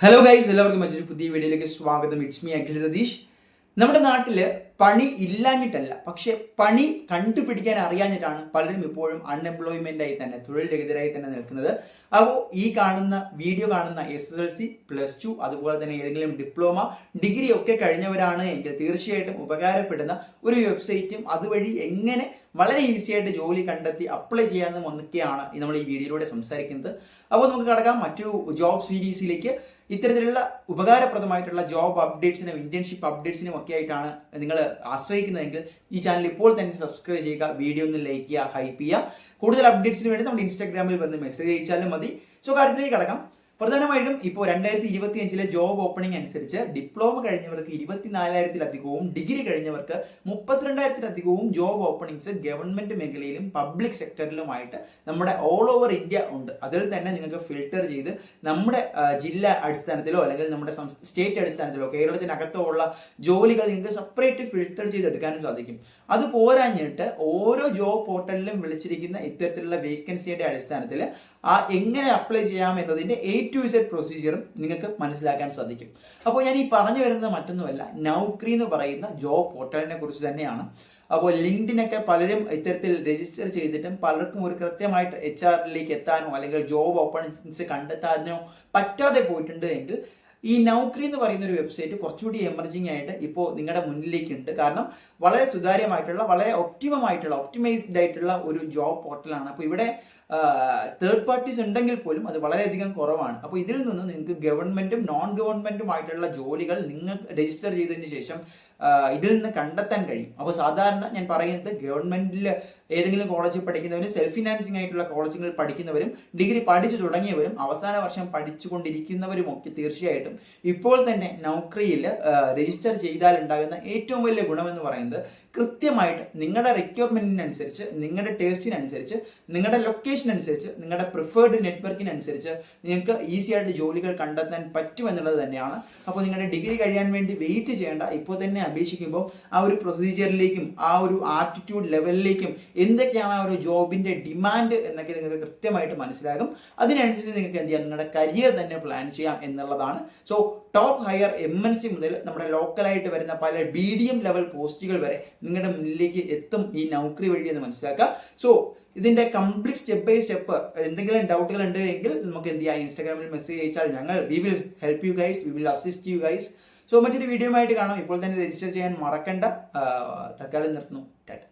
Hello guys, എല്ലാവർക്കും മറ്റൊരു പുതിയ വീഡിയോയിലേക്ക് സ്വാഗതം. It's me Akhil Satheesh. നമ്മുടെ നാട്ടിൽ പണി ഇല്ലാഞ്ഞിട്ടല്ല, പക്ഷെ പണി കണ്ടുപിടിക്കാൻ അറിയാഞ്ഞിട്ടാണ് പലരും ഇപ്പോഴും അൺഎംപ്ലോയ്മെന്റ് ആയി തന്നെ, തൊഴിൽ രഹിതരായി തന്നെ നിൽക്കുന്നത്. അപ്പോൾ ഈ വീഡിയോ കാണുന്ന SSLC, +2, അതുപോലെ തന്നെ ഏതെങ്കിലും ഡിപ്ലോമ, ഡിഗ്രി ഒക്കെ കഴിഞ്ഞവരാണ് എങ്കിൽ തീർച്ചയായിട്ടും ഉപകാരപ്പെടുന്ന ഒരു വെബ്സൈറ്റും അതുവഴി എങ്ങനെ വളരെ ഈസി ആയിട്ട് ജോലി കണ്ടെത്തി അപ്ലൈ ചെയ്യാമെന്നും ഒന്നൊക്കെയാണ് നമ്മൾ ഈ വീഡിയോയിലൂടെ സംസാരിക്കുന്നത്. അപ്പോൾ നമുക്ക് കടക്കാം മറ്റൊരു ജോബ് സീരീസിലേക്ക്. ഇത്തരത്തിലുള്ള ഉപകാരപ്രദമായിട്ടുള്ള ജോബ് അപ്ഡേറ്റ്സിനും ഇന്റേൺഷിപ്പ് അപ്ഡേറ്റ്സിനും ഒക്കെ ആയിട്ടാണ് നിങ്ങൾ ആശ്രയിക്കുന്നതെങ്കിൽ ഈ ചാനൽ ഇപ്പോൾ തന്നെ സബ്സ്ക്രൈബ് ചെയ്യുക, വീഡിയോ ഒന്ന് ലൈക്ക് ചെയ്യുക, ഹൈപ്പ് ചെയ്യുക. കൂടുതൽ അപ്ഡേറ്റ്സിന് വേണ്ടി നമ്മുടെ ഇൻസ്റ്റാഗ്രാമിൽ വന്ന് മെസ്സേജ് അയച്ചാലും മതി. സോ കാര്യത്തിലേക്ക് കടക്കാം. പ്രധാനമായിട്ടും ഇപ്പോൾ 2025 ജോബ് ഓപ്പണിംഗ് അനുസരിച്ച് ഡിപ്ലോമ കഴിഞ്ഞവർക്ക് 24,000-ലധികവും ഡിഗ്രി കഴിഞ്ഞവർക്ക് 32,000-ലധികവും ജോബ് ഓപ്പണിംഗ്സ് ഗവൺമെന്റ് മേഖലയിലും പബ്ലിക് സെക്ടറിലുമായിട്ട് നമ്മുടെ ഓൾ ഓവർ ഇന്ത്യ ഉണ്ട്. അതിൽ തന്നെ നിങ്ങൾക്ക് ഫിൽട്ടർ ചെയ്ത് നമ്മുടെ ജില്ലാ അടിസ്ഥാനത്തിലോ അല്ലെങ്കിൽ നമ്മുടെ സ്റ്റേറ്റ് അടിസ്ഥാനത്തിലോ കേരളത്തിനകത്തോ ഉള്ള ജോലികൾ നിങ്ങൾക്ക് സെപ്പറേറ്റ് ഫിൽട്ടർ ചെയ്തെടുക്കാനും സാധിക്കും. അത് പോരാഞ്ഞിട്ട് ഓരോ ജോബ് പോർട്ടലിലും വിളിച്ചിരിക്കുന്ന ഇത്തരത്തിലുള്ള വേക്കൻസിയുടെ അടിസ്ഥാനത്തിൽ എങ്ങനെ അപ്ലൈ ചെയ്യാം എന്നതിൻ്റെ to Z പ്രൊസീജിയറും നിങ്ങൾക്ക് മനസ്സിലാക്കാൻ സാധിക്കും. അപ്പോൾ ഞാൻ ഈ പറഞ്ഞു വരുന്നത് മറ്റൊന്നുമല്ല, നൗക്രി എന്ന് പറയുന്ന ജോബ് പോർട്ടലിനെ കുറിച്ച് തന്നെയാണ്. അപ്പോൾ ലിങ്ക്ഡിനൊക്കെ പലരും ഇത്തരത്തിൽ രജിസ്റ്റർ ചെയ്തിട്ടും പലർക്കും ഒരു കൃത്യമായിട്ട് HR എത്താനോ അല്ലെങ്കിൽ ജോബ് ഓപ്പണിംഗ്സ് കണ്ടെത്താനോ പറ്റാതെ പോയിട്ടുണ്ട് എങ്കിൽ ഈ നൗക്രി എന്ന് പറയുന്ന ഒരു വെബ്സൈറ്റ് കുറച്ചുകൂടി എമർജിങ് ആയിട്ട് ഇപ്പോൾ നിങ്ങളുടെ മുന്നിലേക്കുണ്ട്. കാരണം വളരെ സുതാര്യമായിട്ടുള്ള, വളരെ ഒപ്റ്റിമൈസ്ഡ് ആയിട്ടുള്ള ഒരു ജോബ് പോർട്ടലാണ്. അപ്പോൾ ഇവിടെ തേർഡ് പാർട്ടീസ് ഉണ്ടെങ്കിൽ പോലും അത് വളരെയധികം കുറവാണ്. അപ്പോൾ ഇതിൽ നിന്ന് നിങ്ങൾക്ക് ഗവൺമെന്റും നോൺ ഗവൺമെന്റുമായിട്ടുള്ള ജോലികൾ നിങ്ങൾ രജിസ്റ്റർ ചെയ്തതിന് ശേഷം ഇതിൽ നിന്ന് കണ്ടെത്താൻ കഴിയും. അപ്പോൾ സാധാരണ ഞാൻ പറയുന്നത് ഗവൺമെന്റിൽ ഏതെങ്കിലും കോളേജിൽ പഠിക്കുന്നവരും സെൽഫ് ഫിനാൻസിങ് ആയിട്ടുള്ള കോളേജുകളിൽ പഠിക്കുന്നവരും ഡിഗ്രി പഠിച്ചു തുടങ്ങിയവരും അവസാന വർഷം പഠിച്ചുകൊണ്ടിരിക്കുന്നവരും ഒക്കെ തീർച്ചയായിട്ടും ഇപ്പോൾ തന്നെ നൗക്രിയിൽ രജിസ്റ്റർ ചെയ്താൽ ഉണ്ടാകുന്ന ഏറ്റവും വലിയ ഗുണമെന്ന് പറയുന്നത് കൃത്യമായിട്ട് നിങ്ങളുടെ റിക്വയർമെന്റിനനുസരിച്ച്, നിങ്ങളുടെ ടേസ്റ്റിനനുസരിച്ച്, നിങ്ങളുടെ ലൊക്കേഷൻ അനുസരിച്ച്, നിങ്ങളുടെ പ്രിഫേർഡ് നെറ്റ്വർക്കിനനുസരിച്ച് നിങ്ങൾക്ക് ഈസി ആയിട്ട് ജോലികൾ കണ്ടെത്താൻ പറ്റുമെന്നുള്ളത് തന്നെയാണ്. അപ്പോൾ നിങ്ങളുടെ ഡിഗ്രി കഴിയാൻ വേണ്ടി വെയിറ്റ് ചെയ്യേണ്ട, ഇപ്പോൾ തന്നെ അപേക്ഷിക്കുമ്പോൾ ആ ഒരു പ്രൊസീജിയറിലേക്കും ആ ഒരു ആപ്റ്റിറ്റ്യൂഡ് ലെവലിലേക്കും എന്തൊക്കെയാണ് ആ ഒരു ജോബിന്റെ ഡിമാൻഡ് എന്നൊക്കെ നിങ്ങൾക്ക് കൃത്യമായിട്ട് മനസ്സിലാകും. അതിനനുസരിച്ച് നിങ്ങൾക്ക് എന്ത് ചെയ്യാം, നിങ്ങളുടെ കരിയർ തന്നെ പ്ലാൻ ചെയ്യാം എന്നുള്ളതാണ്. സോ ടോപ്പ് ഹയർ MNC മുതൽ നമ്മുടെ ലോക്കലായിട്ട് വരുന്ന പല BDM ലെവൽ പോസ്റ്റുകൾ വരെ നിങ്ങളുടെ മുന്നിലേക്ക് എത്തും ഈ നൗക്രി വഴി എന്ന് മനസ്സിലാക്കുക. സോ ഇതിന്റെ കംപ്ലീറ്റ് സ്റ്റെപ്പ് ബൈ സ്റ്റെപ്പ് എന്തെങ്കിലും ഡൗട്ടുകൾ ഉണ്ട് എങ്കിൽ നമുക്ക് എന്ത് ചെയ്യാം, ഇൻസ്റ്റാഗ്രാമിൽ മെസ്സേജ് അയച്ചാൽ ഞങ്ങൾ we will help you guys, we will assist you guys. So മറ്റൊരു വീഡിയോ ആയിട്ട് കാണാം. ഇപ്പോൾ തന്നെ രജിസ്റ്റർ ചെയ്യാൻ മറക്കണ്ട. തൽക്കാലം നിർത്തുന്നു. ടാറ്റ.